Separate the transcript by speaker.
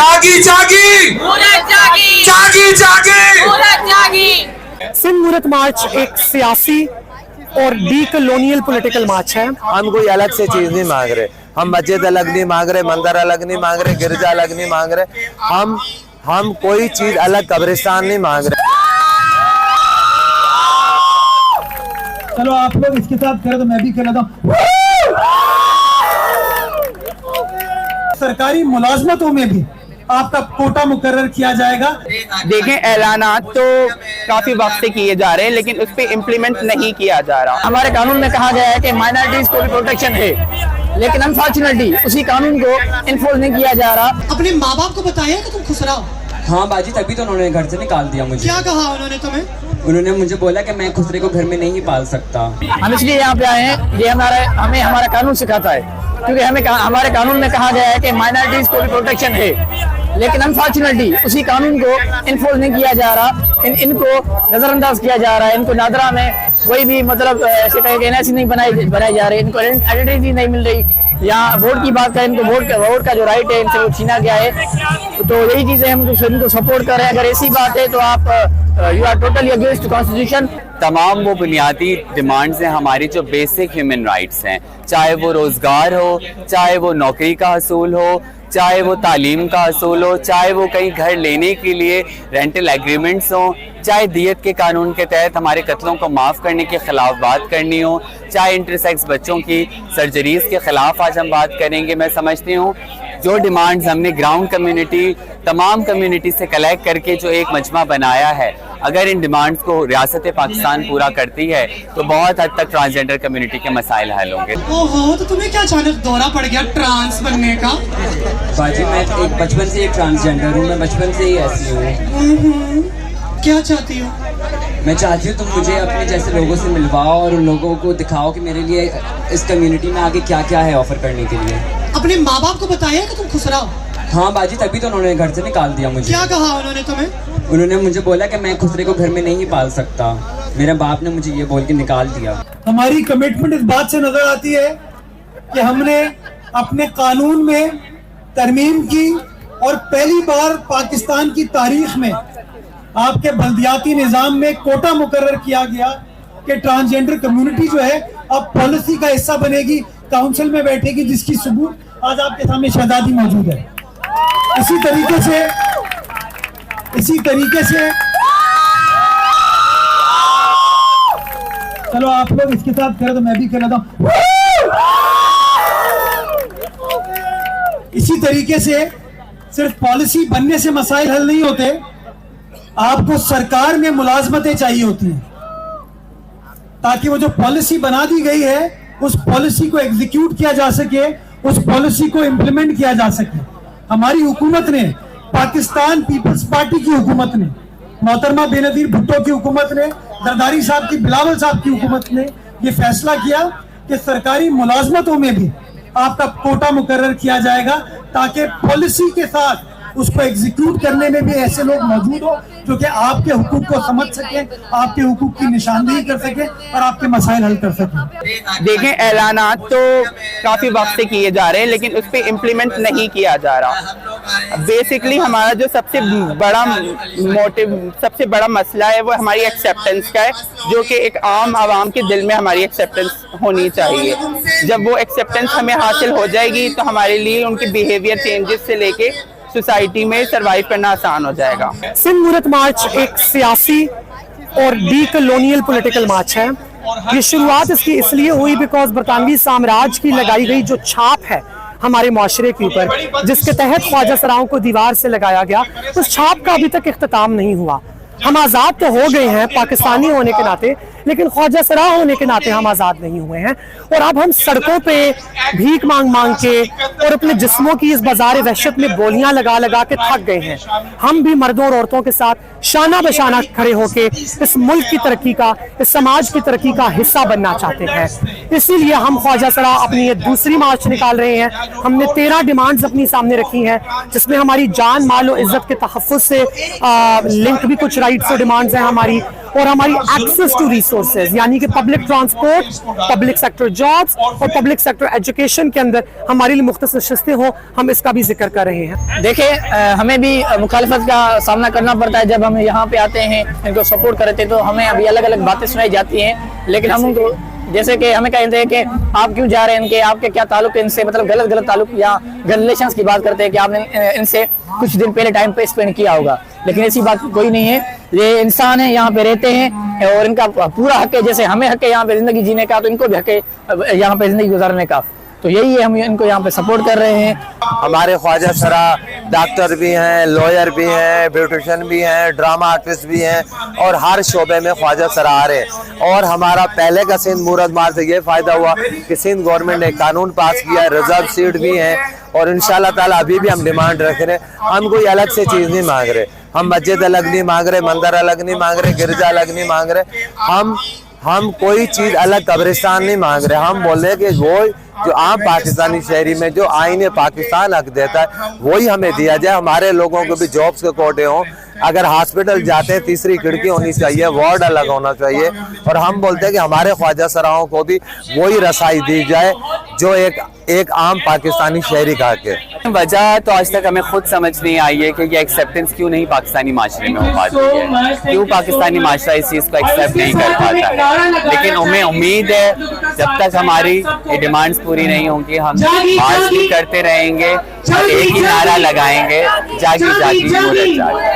Speaker 1: जागी जागी
Speaker 2: जागी
Speaker 1: जागी जागी
Speaker 2: जागी।
Speaker 3: सिंध मूरत मार्च एक सियासी और डी कॉलोनियल पॉलिटिकल मार्च है।
Speaker 4: हम कोई अलग से चीज नहीं मांग रहे, हम मस्जिद अलग नहीं मांग रहे, मंदिर अलग नहीं मांग रहे, गिरजा अलग नहीं मांग रहे, हम कोई चीज अलग कब्रिस्तान नहीं मांग रहे।
Speaker 5: चलो आप लोग इसके साथ करें तो मैं भी कर लेता हूँ। सरकारी मुलाजमतों में भी आपका कोटा मुकर्रर किया जाएगा।
Speaker 6: देखें, ऐलानात तो काफी वक्त से किए जा रहे हैं लेकिन उस पर इम्प्लीमेंट नहीं किया जा रहा।
Speaker 7: हमारे कानून में कहा गया है कि माइनॉरिटीज को भी प्रोटेक्शन है, लेकिन अनफॉर्चुनेटली उसी कानून को इन्फोर्स नहीं किया जा रहा।
Speaker 5: अपने माँ बाप को बताया कि तुम खुश रहो।
Speaker 8: हाँ बाजी, तभी तो उन्होंने घर से निकाल दिया मुझे।
Speaker 5: क्या कहा उन्होंने तुम्हें?
Speaker 8: उन्होंने मुझे बोला कि मैं खुसरे को घर में नहीं पाल सकता।
Speaker 7: हम इसलिए यहाँ पे आए हैं, ये हमें हमारा कानून सिखाता है, क्योंकि हमारे कानून में कहा गया है कि माइनॉरिटीज को भी प्रोटेक्शन है, लेकिन अनफॉर्चुनेटली उसी कानून को इन्फोर्स नहीं किया जा रहा। इनको नजरअंदाज किया जा रहा है। इनको नादरा में कोई भी मतलब ऐसे कहे कि NIC नहीं बनाई जा रही, इनको आइडेंटिटी नहीं मिल रही। यहाँ वोट की बात करें, इनको वोट का जो राइट है इनसे वो छीना गया है। तो यही चीजें हम इनको सपोर्ट कर रहे हैं। अगर ऐसी बात है तो आप you are totally against constitution.
Speaker 6: तमाम वो बुनियादी डिमांड्स हैं हमारी जो बेसिक ह्यूमन राइट्स हैं, चाहे वो रोजगार हो, चाहे वो नौकरी का हसूल हो, चाहे वो तालीम का हसूल हो, चाहे वो कहीं घर लेने के लिए रेंटल एग्रीमेंट्स हों, चाहे दियत के कानून के तहत हमारे कत्लों को माफ़ करने के खिलाफ बात करनी हो, चाहे इंटरसेक्स बच्चों की सर्जरीज़ के खिलाफ आज हम बात करेंगे। मैं समझती हूँ जो डिमांड्स हमने ग्राउंड कम्युनिटी, तमाम कम्युनिटी से कलेक्ट करके जो एक मजमा बनाया है, अगर इन डिमांड्स को रियासत पाकिस्तान पूरा करती है तो बहुत हद तक ट्रांसजेंडर कम्युनिटी के मसाइल हल होंगे।
Speaker 5: ओहो, तो तुम्हें क्या अचानक दौरा पड़ गया ट्रांस बनने का?
Speaker 8: बाजी, मैं एक बचपन से एक ट्रांसजेंडर हूँ, मैं बचपन से ही ऐसी हूँ।
Speaker 5: क्या चाहती हो?
Speaker 8: मैं चाहती हूँ तुम मुझे अपने जैसे लोगों से मिलवाओ और उन लोगों को दिखाओ कि मेरे लिए इस कम्युनिटी में आगे क्या क्या है ऑफर करने के लिए।
Speaker 5: अपने माँ बाप को बताया कि तुम खुश रहो।
Speaker 8: हाँ बाजी, तभी तो उन्होंने घर से निकाल दिया मुझे।
Speaker 5: क्या कहा उन्होंने तुम्हें?
Speaker 8: उन्होंने मुझे बोला कि मैं खुसरे को घर में नहीं पाल सकता। मेरे बाप ने मुझे ये बोल के निकाल दिया।
Speaker 5: हमारी कमिटमेंट इस बात से नजर आती है कि हमने अपने कानून में तरमीम की और पहली बार पाकिस्तान की तारीख में आपके बल्दियाती निज़ाम में कोटा मुकर्रर किया गया कि ट्रांसजेंडर कम्युनिटी जो है अब पॉलिसी का हिस्सा बनेगी, काउंसिल में बैठेगी, जिसकी सबूत आज आपके सामने शहजादी मौजूद है। इसी तरीके से चलो आप लोग इसके साथ करें तो मैं भी कर लेता हूँ। इसी तरीके से सिर्फ पॉलिसी बनने से मसाइल हल नहीं होते, आपको सरकार में मुलाजमतें चाहिए होती हैं ताकि वो जो पॉलिसी बना दी गई है उस पॉलिसी को एग्जीक्यूट किया जा सके, उस पॉलिसी को इम्प्लीमेंट किया जा सके। हमारी हुकूमत ने, पाकिस्तान पीपल्स पार्टी की हुकूमत ने, मोहतरमा बेनजीर भुट्टो की हुकूमत ने, जरदारी साहब की, बिलावल साहब की हुकूमत ने ये फैसला किया कि सरकारी मुलाजमतों में भी आपका कोटा मुकर्रर किया जाएगा ताकि पॉलिसी के साथ उसको एग्जीक्यूट करने में भी ऐसे लोग मौजूद हो जो कि आपके हुकूक को समझ सके, आपके हुकूक की निशानदेही कर सके और आपके मसाइल हल कर सके।
Speaker 6: देखें, ऐलानात तो काफी वक्त से किए जा रहे हैं लेकिन उस पर इम्प्लीमेंट नहीं किया जा रहा। बेसिकली हमारा जो सबसे बड़ा मोटिव, सबसे बड़ा मसला है वो हमारी एक्सेप्टेंस का है, जो कि एक आम आवाम के दिल में हमारी एक्सेप्टेंस होनी चाहिए। जब वो एक्सेप्टेंस हमें हासिल हो जाएगी तो हमारे लिए उनके बिहेवियर चेंजेस से लेके सोसाइटी में सरवाइव करना आसान हो जाएगा।
Speaker 3: सिंध मूरत मार्च एक सियासी और डी कॉलोनियल पॉलिटिकल मार्च है। ये शुरुआत इसकी इसलिए हुई बिकॉज बरतानवी साम्राज्य की लगाई गई जो छाप है हमारे माशरे के ऊपर, जिसके तहत ख्वाजा सराओं को दीवार से लगाया गया, उस छाप का अभी तक इख्तिताम नहीं हुआ। हम आज़ाद तो हो गए हैं पाकिस्तानी होने के नाते, लेकिन ख्वाजा सरा होने के नाते हम आज़ाद नहीं हुए हैं। और अब हम सड़कों पे भीख मांग मांग के और अपने जिस्मों की इस बाजार वहशत में गोलियां लगा लगा के थक गए हैं। हम भी मर्दों और औरतों के साथ शाना बशाना खड़े होके इस मुल्क की तरक्की का, इस समाज की तरक्की का हिस्सा बनना चाहते हैं। इसीलिए हम ख्वाजा सरा अपनी ये दूसरी मार्च निकाल रहे हैं। हमने 13 डिमांड्स अपनी सामने रखी हैं, जिसमें हमारी जान माल और इज्जत के तहफ़्फ़ुज़ से लिंक भी कुछ राइट्स और डिमांड्स हैं हमारी, और हमारी एक्सेस टू रिसोर्सेज यानी कि public transport, public sector jobs और पब्लिक सेक्टर एजुकेशन के अंदर हमारे लिए मुख्तसर शिस्तें हों, हम इसका भी जिक्र कर रहे हैं।
Speaker 7: देखिए हमें भी मुखालफत का सामना करना पड़ता है। जब हम यहाँ पे आते हैं, इनको सपोर्ट करते हैं, तो हमें अभी अलग अलग बातें सुनाई जाती हैं, लेकिन हम उनको जैसे कि हमें कहते हैं कि आप क्यों जा रहे हैं, इनके आपके क्या ताल्लुक है इनसे, मतलब गलत गलत ताल्लुक या रिलेशंस की बात करते हैं कि आपने इनसे कुछ दिन पहले टाइम पे स्पेंड किया होगा, लेकिन ऐसी बात कोई नहीं है। ये इंसान है, यहाँ पे रहते हैं और इनका पूरा हक है, जैसे हमें हक है यहाँ पे जिंदगी जीने का, तो इनको भी हक है यहाँ पे जिंदगी गुजारने का। तो यही है, हम इनको यहाँ पे सपोर्ट कर रहे हैं।
Speaker 4: हमारे ख्वाजा सरा डॉक्टर भी हैं, लॉयर भी हैं, ब्यूटिशियन भी हैं, ड्रामा आर्टिस्ट भी हैं और हर शोबे में ख्वाजा सरा आ रहे हैं। और हमारा पहले का सिंध मूरतमाल से ये फ़ायदा हुआ कि सिंध गवर्नमेंट ने कानून पास किया, रिजर्व सीट भी हैं और इंशाल्लाह ताला अभी भी हम डिमांड रख रहे हैं। हम कोई अलग से चीज़ नहीं मांग रहे, हम मस्जिद अलग नहीं मांग रहे, मंदिर अलग नहीं मांग रहे, गिरजा अलग नहीं मांग रहे, हम कोई चीज़ अलग कब्रिस्तान नहीं मांग रहे। हम बोल रहे हैं कि वो जो आम पाकिस्तानी शहरी में जो आईने पाकिस्तान हक देता है वही हमें दिया जाए। हमारे लोगों को भी जॉब्स के कोटे हों, अगर हॉस्पिटल जाते हैं तीसरी खिड़की होनी चाहिए, वार्ड अलग होना चाहिए। और हम बोलते हैं कि हमारे ख्वाजा सराओं को भी वही रसाई दी जाए जो एक आम पाकिस्तानी शहरी का हक है।
Speaker 6: वजह तो आज तक हमें खुद समझ नहीं आई है कि ये एक्सेप्टेंस क्यों नहीं पाकिस्तानी माशरे में हो पाती है, क्यों पाकिस्तानी माशरा इस चीज़ को एक्सेप्ट नहीं कर पाता है। लेकिन हमें उम्मीद है जब तक हमारी ये डिमांड्स पूरी नहीं होंगी, हम मार्च भी करते रहेंगे, एक ही नारा लगाएंगे, जागी जागी मूरत जागी।